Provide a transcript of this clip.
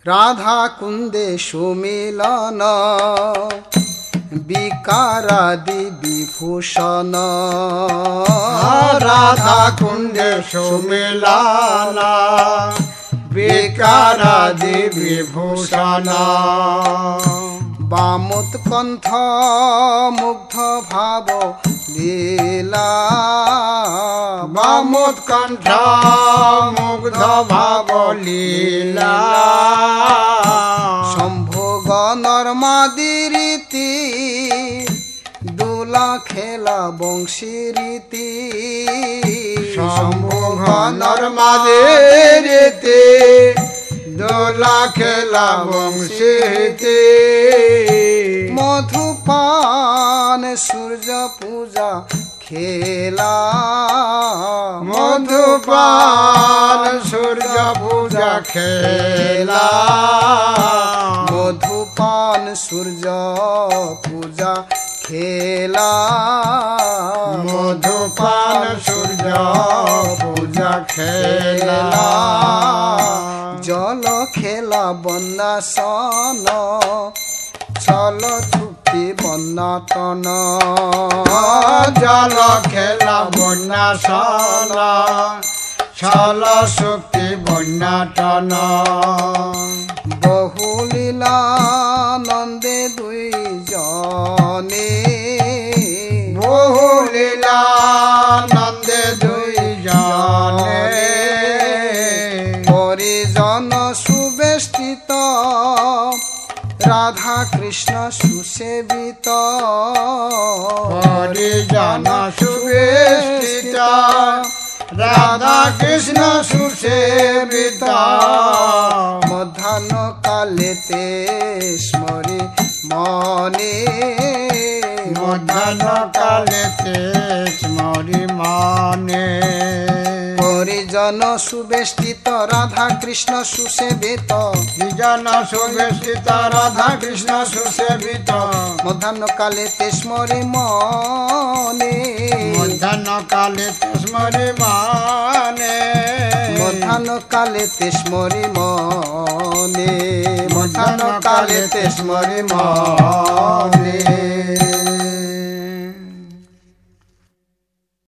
রাধা কুন্দে সুমিলন বিকারাদি বিভূষণ রাধা কুন্দে সুমিলন বিকারাদি বিভূষণ বামোৎকণ্ঠ মুগ্ধ ভাব লীলা বামোৎকণ্ঠ মুগ্ধ ভাব লীলা সম্ভোগ নর্মাদি রীতি দোলা খেলা বংশী রীতি সম্ভোগ নর্মাদি রীতি দোলা খেলা বংশীতি মধুপান সূর্য পূজা খেলা মধুপান সূর্য পূজা খেলা মধুপান সূর্য পূজা খেলা মধুপান সূর্য পূজা খেলা জল খেলা বন্যাসন চল চুক্তি বন্যাতন জল খেলা বন্যাসন ছল শক্তি বন্যাটন বহুলীলা নন্দে দুই জনে বহুলীলা নন্দে দুই জনে পরিজন সুবেষ্টিত রাধা কৃষ্ণ সুসেবিত হরিজন সুবেষ্টিত রাধা কৃষ্ণ সুসেবিত মধ্যাহ্ন কালেতে স্মরি মনে মধ্যাহ্ন কালেতে স্মরি মানে হরিজন সুবেষ্টিত রাধা কৃষ্ণ সুসেবিত হরিজন সুবেষ্টিত রাধা কৃষ্ণ সুসেবিত মধ্যাহ্ন কালেতে স্মরি মনে মধ্যাহ্ন কালেতে স্মরি মানে মধ্যাহ্ন কালেতে স্মরি মনে মধ্যাহ্ন কালেতে স্মরি মনে